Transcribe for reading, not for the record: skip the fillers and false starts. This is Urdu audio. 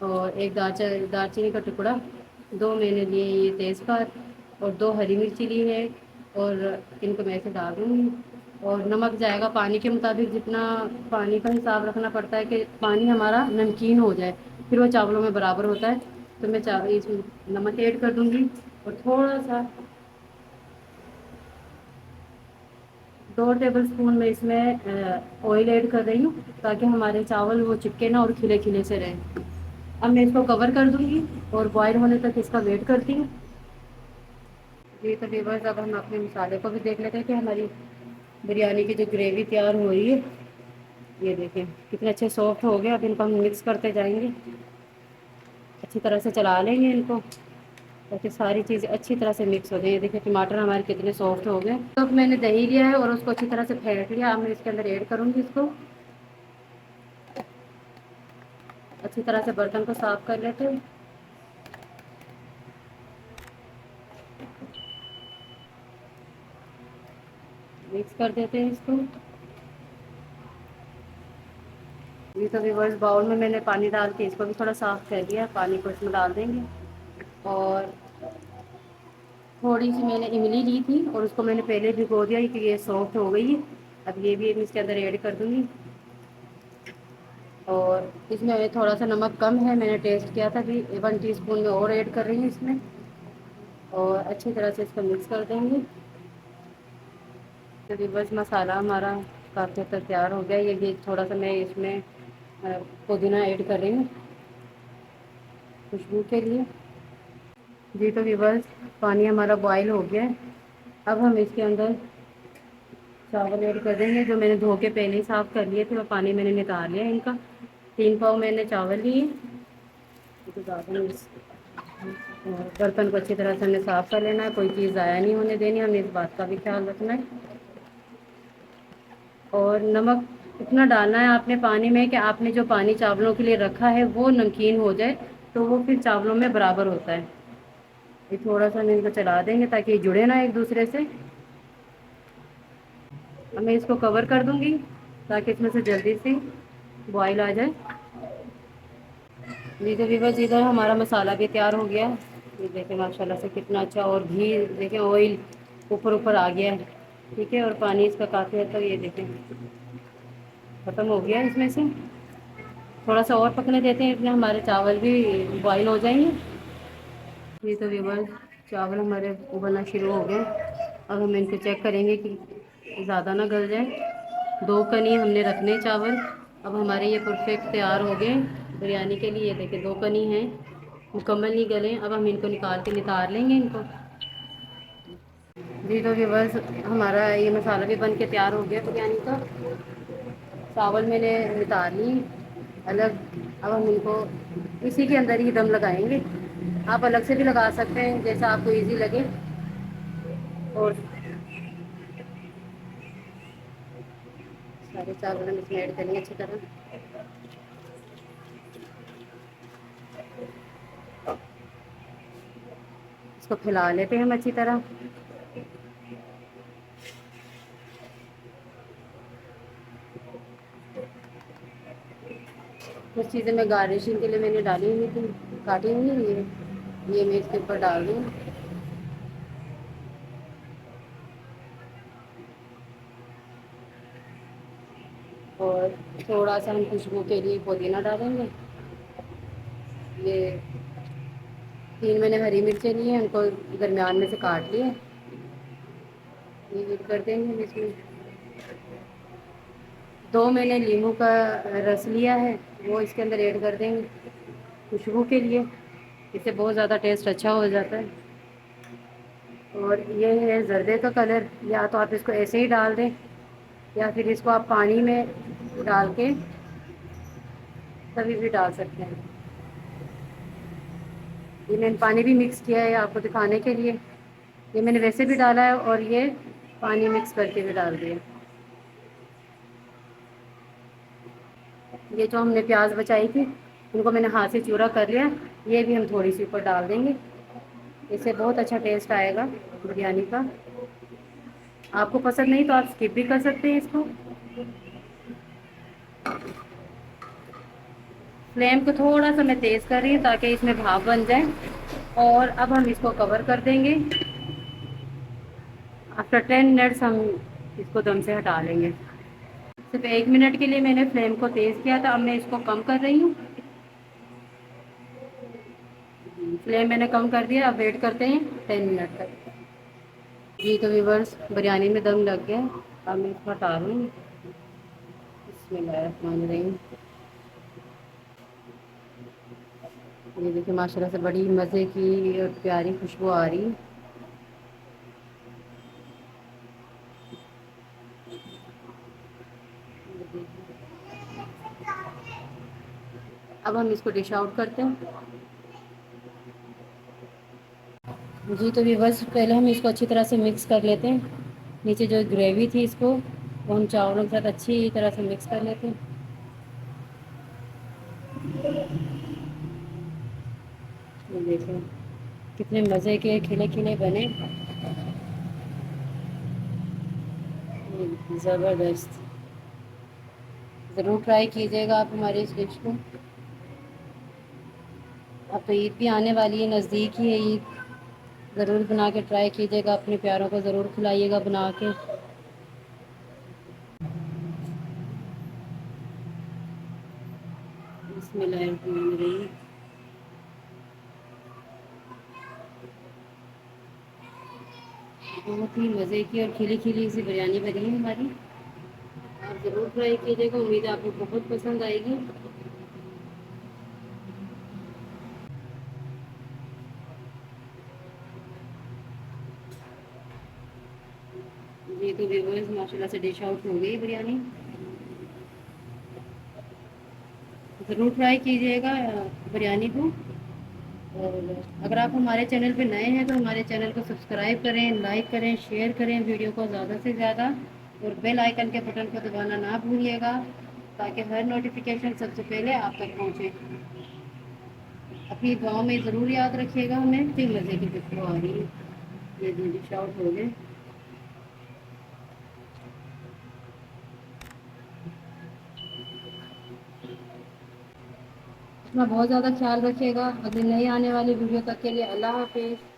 اور ایک دار چینی کا ٹکڑا، دو میں نے لیے یہ تیز پات، اور دو ہری مرچی لی ہے، اور ان کو میں سے ڈال دوں گی۔ اور نمک جائے گا پانی کے مطابق، جتنا پانی کا حساب رکھنا پڑتا ہے کہ پانی ہمارا نمکین ہو جائے، پھر وہ چاولوں میں برابر ہوتا ہے۔ تو میں اس میں نمک ایڈ کر دوں گی، اور تھوڑا سا 2 ٹیبل اسپون میں اس میں آئل ایڈ کر رہی ہوں، تاکہ ہمارے چاول وہ چپکے نہ اور کھلے کھلے سے رہیں۔ اب میں اس کو کور کر دوں گی اور بوائل ہونے تک اس کا ویٹ کرتی ہوں۔ جی تو ویورز، اب ہم اپنے مسالے کو بھی دیکھ لیتے ہیں کہ ہماری بریانی کی جو گریوی تیار ہو رہی ہے، یہ دیکھیں کتنے اچھے سافٹ ہو گئے۔ اب ان کو ہم مکس کرتے جائیں گے، اچھی طرح سے چلا لیں گے ان کو، تاکہ ساری چیزیں اچھی طرح سے مکس ہو جائیں۔ یہ دیکھیں ٹماٹر ہمارے کتنے سافٹ ہو گئے۔ اب میں نے دہی لیا ہے اور اس کو اچھی طرح سے پھینٹ لیا، اب میں اس کے اندر ایڈ کروں گی اس کو۔ اچھی طرح سے برتن کو صاف کر لیتے ہیں۔ مکس کر دیتے ہیں اس کو۔ یہ تو ویورز، باؤل میں نے پانی ڈال کے اس کو بھی تھوڑا صاف کر دیا، پانی کو اس میں ڈال دیں گے۔ اور تھوڑی سی میں نے املی لی تھی اور اس کو میں نے پہلے بھگو دیا کہ یہ سافٹ ہو گئی ہے۔ اب یہ بھی اس کے اندر ایڈ کر دوں گی۔ اور اس میں تھوڑا سا نمک کم ہے، میں نے ٹیسٹ کیا تھا کہ 1 ٹی اسپون میں اور ایڈ کر رہی ہوں اس میں، اور اچھی طرح سے اس کو مکس کر دیں گے۔ تو بس مسالہ ہمارا کافی حد تک تیار ہو گیا۔ یہ بھی تھوڑا سا میں اس میں پودینہ ایڈ کر رہی ہوں خوشبو کے لیے۔ جی تو ویورز، پانی ہمارا بوائل ہو گیا ہے۔ اب ہم اس کے اندر چاول ایڈ کر دیں گے، جو میں نے دھو کے پہلے ہی صاف کر لیے تھے، وہ پانی میں نے نکال لیا ان کا۔ 3 پاؤ میں نے چاول لیے، برتن کو اچھی طرح سے ہمیں صاف کر لینا ہے، کوئی چیز ضائع نہیں ہونے دینی، ہمیں اس بات کا بھی خیال رکھنا ہے۔ اور نمک اتنا ڈالنا ہے آپ نے پانی میں کہ آپ نے جو پانی چاولوں کے لیے رکھا ہے وہ نمکین ہو جائے، تو وہ پھر چاولوں میں برابر ہوتا ہے۔ یہ تھوڑا سا ہم ان کو چلا دیں گے تاکہ یہ جڑے نا ایک دوسرے سے۔ اب میں اس کو کور کر دوں گی تاکہ اس میں سے جلدی سے بوائل آ جائے۔ جی تو ویورز، ادھر ہمارا مسالہ بھی تیار ہو گیا ہے۔ یہ دیکھیں ماشاء اللہ سے کتنا اچھا، اور گھی دیکھیں آئل اوپر اوپر آ گیا ہے، ٹھیک ہے، اور پانی اس کا کافی حد تک یہ دیکھیں ختم ہو گیا ہے اس میں سے۔ تھوڑا سا اور پکنے دیتے ہیں، اتنے ہمارے چاول بھی بوائل ہو جائیں گے۔ یہ تو ویورز، چاول ہمارے ابلنا شروع ہو گئے۔ اب ہم ان کو چیک کریں گے کہ زیادہ نہ گل جائے۔ 2 کنی ہم نے رکھنے چاول۔ اب ہمارے یہ پرفیکٹ تیار ہو گئے بریانی کے لیے۔ یہ دیکھیں 2 کنی ہیں، مکمل نہیں گلے۔ اب ہم ان کو نکال کے نثار لیں گے ان کو۔ جی تو ویورز، ہمارا یہ مسالہ بھی بن کے تیار ہو گیا بریانی کا۔ چاول میں نے نثار لی الگ۔ اب ہم ان کو اسی کے اندر ہی دم لگائیں گے۔ آپ الگ سے بھی لگا سکتے ہیں، جیسا آپ کو ایزی لگے۔ اور سارے چاول ہم اس میں ایڈ کریں گے اچھی طرح۔ اس کو پھیلا لیتے ہیں ہم اچھی طرح۔ کچھ چیزیں میں گارنشنگ کے لیے میں نے ڈالی ہوئی تھی، کاٹی ہوئی ہے، یہ میں اس کے اوپر ڈال دوں۔ اور تھوڑا سا ہم خوشبو کے لیے پودینہ ڈالیں گے۔ یہ 3 میں نے ہری مرچیں لی ہیں، ان کو درمیان میں سے کاٹ لیے، یہ ایڈ کر دیں گے اس میں۔ 2 میں نے لیموں کا رس لیا ہے، وہ اس کے اندر ایڈ کر دیں گے خوشبو کے لیے، اس سے بہت زیادہ ٹیسٹ اچھا ہو جاتا ہے۔ اور یہ ہے زردے کا کلر، یا تو آپ اس کو ایسے ہی ڈال دیں، یا پھر اس کو آپ پانی میں ڈال کے کبھی بھی ڈال سکتے ہیں۔ یہ میں نے پانی بھی مکس کیا ہے آپ کو دکھانے کے لیے، یہ میں نے ویسے بھی ڈالا ہے اور یہ پانی مکس کر کے بھی ڈال دیا۔ یہ جو ہم نے پیاز بچائی تھی، ان کو میں نے ہاتھ سے چورا کر لیا، یہ بھی ہم تھوڑی سی اوپر ڈال دیں گے، اس سے بہت اچھا ٹیسٹ آئے گا بریانی کا۔ آپ کو پسند نہیں تو آپ اسکپ بھی کر سکتے ہیں اس کو۔ فلیم کو تھوڑا سا میں تیز کر رہی ہوں تاکہ اس میں بھاپ بن جائے، اور اب ہم اس کو کور کر دیں گے۔ آفٹر 10 منٹس ہم اس کو دم سے ہٹا لیں گے۔ صرف 1 منٹ کے لیے میں نے فلیم کو تیز کیا تھا، اب میں اس کو کم کر رہی ہوں۔ فلیم میں نے کم کر دیا، اب ویٹ کرتے ہیں 10 منٹ تک۔ جی تو ویورس بریانی میں دم لگ گیا، اب میں اس کو ہٹا رہی ہوں۔ بسم اللہ الرحمن الرحیم۔ یہ دیکھیں ماشاء اللہ سے بڑی مزے کی اور پیاری خوشبو آ رہی ہے۔ اب ہم اس کو ڈش آؤٹ کرتے ہیں۔ جی تو ویورس پہلے ہم اس کو اچھی طرح سے مکس کر لیتے ہیں۔ نیچے جو گریوی تھی اس کو وہ ہم چاولوں کے ساتھ اچھی طرح سے مکس کر لیتے ہیں۔ یہ دیکھیں کتنے مزے کے کھلے کھلے بنے، زبردست۔ ضرور ٹرائی کیجیے گا آپ ہمارے اس ڈش کو۔ اب تو عید بھی آنے والی ہے، نزدیک ہی ہے عید، ضرور بنا کے ٹرائی کیجیے گا، اپنے پیاروں کو ضرور کھلائیے گا بنا کے۔ بسم اللہ الرحمن الرحیم۔ بہت ہی مزے کی اور کھلی کھلی سی بریانی بنی ہے ہماری، آپ ضرور ٹرائی کیجیے گا، امید ہے آپ کو بہت پسند آئے گی۔ جی تو ویورز ماشاء اللہ سے ڈش آؤٹ ہو گئی بریانی، ضرور ٹرائی کیجیے گا بریانی کو۔ اور اگر آپ ہمارے چینل پہ نئے ہیں تو ہمارے چینل کو سبسکرائب کریں، لائک کریں، شیئر کریں ویڈیو کو زیادہ سے زیادہ، اور بیل آئیکن کے بٹن کو دبانا نہ بھولیے گا تاکہ ہر نوٹیفیکیشن سب سے پہلے آپ تک پہنچے۔ اپنی دعاؤں میں ضرور یاد رکھیے گا ہمیں، اتنی مزے کی خوشبو آ رہی ہے۔ یہ ڈش آؤٹ ہو گئے۔ اپنا بہت زیادہ خیال رکھیے گا، اگلی نئی آنے والی ویڈیو تک کے لیے اللہ حافظ۔